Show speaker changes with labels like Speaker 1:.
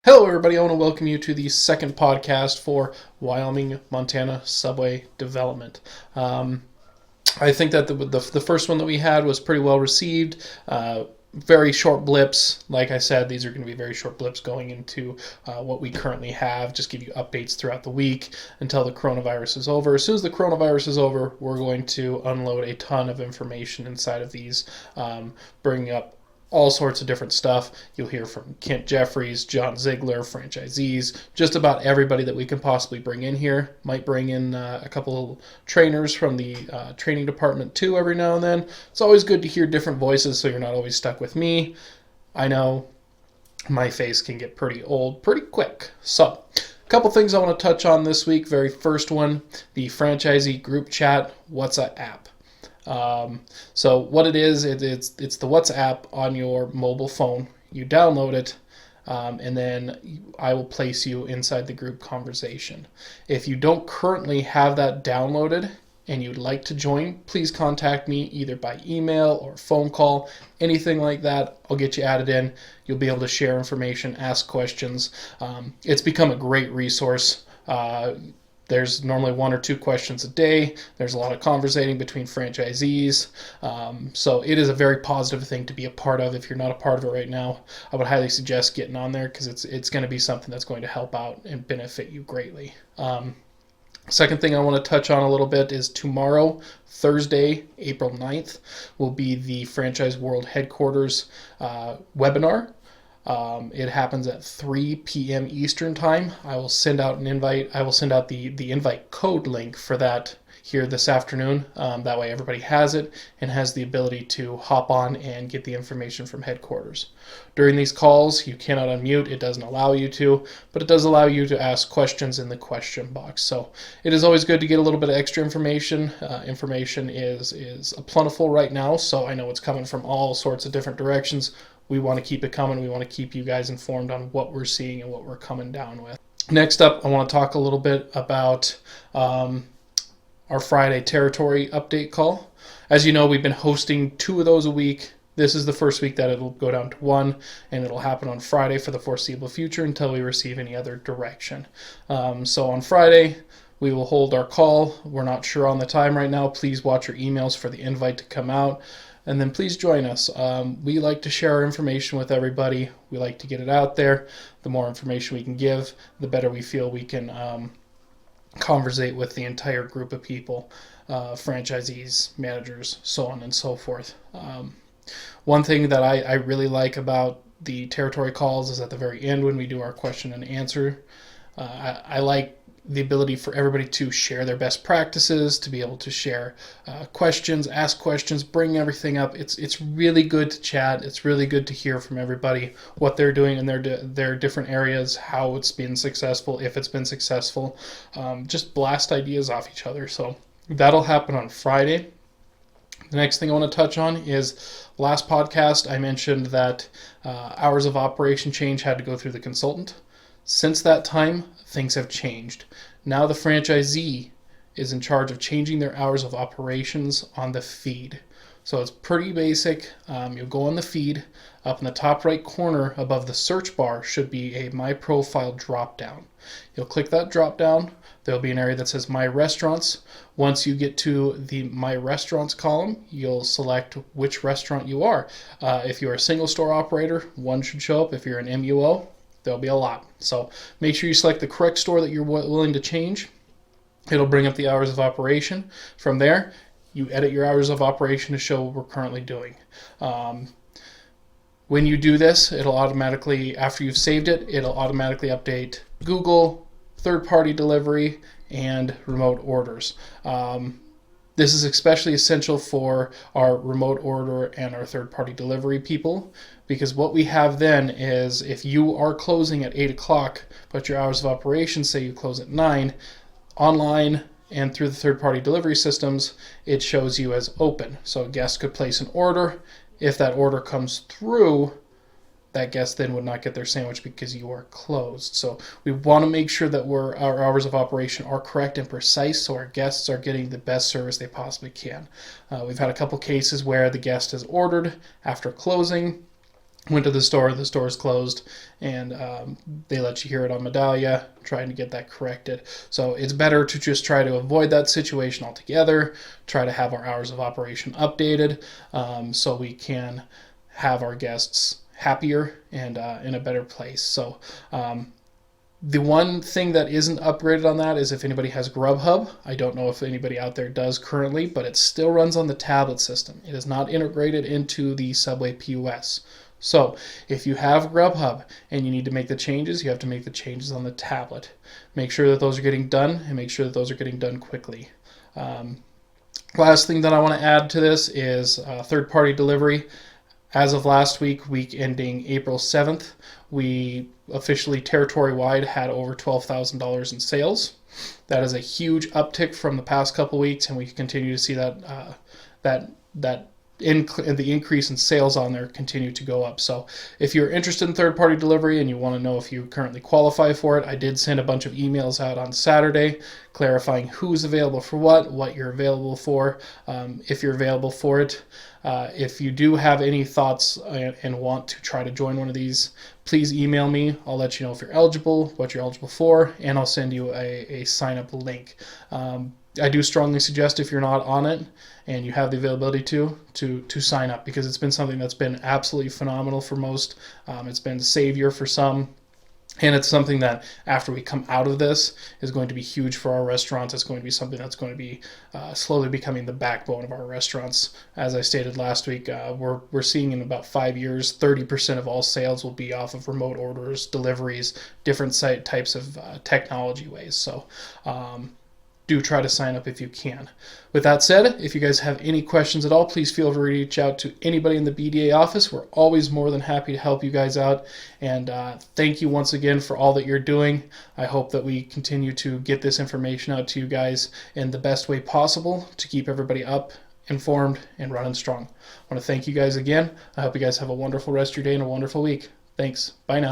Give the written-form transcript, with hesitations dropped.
Speaker 1: Hello, everybody. I want to welcome you to the second podcast for Wyoming, Montana subway development. I think that the first one that we had was pretty well received. Very short blips. Like I said, these are going to be very short blips going into what we currently have. Just give you updates throughout the week until the coronavirus is over. As soon as the coronavirus is over, we're going to unload a ton of information inside of these, bringing up all sorts of different stuff. You'll hear from Kent Jeffries, John Ziegler, franchisees, just about everybody that we can possibly bring in here. Might bring in a couple of trainers from the training department too every now and then. It's always good to hear different voices so you're not always stuck with me. I know my face can get pretty old pretty quick. So, a couple things I want to touch on this week. Very first one, the franchisee group chat WhatsApp app. So what it is, it's the WhatsApp on your mobile phone. You download it, and then I will place you inside the group conversation. If you don't currently have that downloaded and you'd like to join, please contact me either by email or phone call, anything like that. I'll get you added in. You'll be able to share information, ask questions. It's become a great resource. There's normally one or two questions a day. There's a lot of conversating between franchisees. So it is a very positive thing to be a part of. If you're not a part of it right now, I would highly suggest getting on there because it's going to be something that's going to help out and benefit you greatly. Second thing I want to touch on a little bit is tomorrow, Thursday, April 9th, will be the Franchise World Headquarters webinar. It happens at 3 p.m. Eastern Time. I will send out an invite. I will send out the invite code link for that here this afternoon. That way everybody has it and has the ability to hop on and get the information from headquarters. During these calls, you cannot unmute. It doesn't allow you to, but it does allow you to ask questions in the question box. So it is always good to get a little bit of extra information. Information is plentiful right now, so I know it's coming from all sorts of different directions. We want to keep it coming. We want to keep you guys informed on what we're seeing and what we're coming down with. Next up, I want to talk a little bit about our Friday territory update call. As you know, we've been hosting 2 of those a week. This is the first week that it'll go down to 1, and it'll happen on Friday for the foreseeable future until we receive any other direction. So on Friday, we will hold our call. We're not sure on the time right now. Please watch your emails for the invite to come out. And then please join us. We like to share our information with everybody. We like to get it out there. The more information we can give, the better we feel we can conversate with the entire group of people, franchisees, managers, so on and so forth. One thing that I really like about the territory calls is at the very end when we do our question and answer. I like the ability for everybody to share their best practices, to be able to share questions, ask questions, bring everything up. It's really good to chat. It's really good to hear from everybody what they're doing in their different areas, how it's been successful, if it's been successful. Just blast ideas off each other. So that'll happen on Friday. The next thing I want to touch on is last podcast I mentioned that hours of operation change had to go through the consultant. Since that time, things have changed. Now the franchisee is in charge of changing their hours of operations on the feed. So it's pretty basic. You'll go on the feed. Up in the top right corner above the search bar should be a My Profile drop down. You'll click that drop down. There'll be an area that says My Restaurants. Once you get to the My Restaurants column, you'll select which restaurant you are. If you're a single store operator, one should show up. If you're an MUO, there'll be a lot. So make sure you select the correct store that you're willing to change. It'll bring up the hours of operation. From there, you edit your hours of operation to show what we're currently doing. When you do this, it'll automatically, after you've saved it, it'll automatically update Google, third-party delivery, and remote orders. This is especially essential for our remote order and our third-party delivery people, because what we have then is if you are closing at 8 o'clock, but your hours of operation say you close at 9, online and through the third-party delivery systems, it shows you as open. So a guest could place an order. If that order comes through, that guest then would not get their sandwich because you are closed. So we want to make sure that our hours of operation are correct and precise so our guests are getting the best service they possibly can. We've had a couple cases where the guest has ordered after closing. Went to the store's closed, and they let you hear it on Medallia, trying to get that corrected. So it's better to just try to avoid that situation altogether, try to have our hours of operation updated, so we can have our guests happier and in a better place. So the one thing that isn't upgraded on that is if anybody has Grubhub. I don't know if anybody out there does currently, but it still runs on the tablet system. It is not integrated into the Subway POS. So if you have Grubhub and you need to make the changes, you have to make the changes on the tablet. Make sure that those are getting done, and make sure that those are getting done quickly. Last thing that I want to add to this is third-party delivery. As of last week, week ending April 7th, we officially territory-wide had over $12,000 in sales. That is a huge uptick from the past couple weeks, and we continue to see that the increase in sales on there continue to go up. So if you're interested in third-party delivery and you want to know if you currently qualify for it, I did send a bunch of emails out on Saturday clarifying who's available for what you're available for, if you're available for it. If you do have any thoughts and want to try to join one of these, please email me. I'll let you know if you're eligible, what you're eligible for, and I'll send you a sign-up link. I do strongly suggest, if you're not on it and you have the availability to sign up, because it's been something that's been absolutely phenomenal for most. It's been a savior for some. And it's something that after we come out of this is going to be huge for our restaurants. It's going to be something that's going to be slowly becoming the backbone of our restaurants. As I stated last week, we're seeing in about 5 years, 30% of all sales will be off of remote orders, deliveries, different types of technology ways. So do try to sign up if you can. With that said, if you guys have any questions at all, please feel free to reach out to anybody in the BDA office. We're always more than happy to help you guys out. And thank you once again for all that you're doing. I hope that we continue to get this information out to you guys in the best way possible to keep everybody up, informed, and running strong. I want to thank you guys again. I hope you guys have a wonderful rest of your day and a wonderful week. Thanks. Bye now.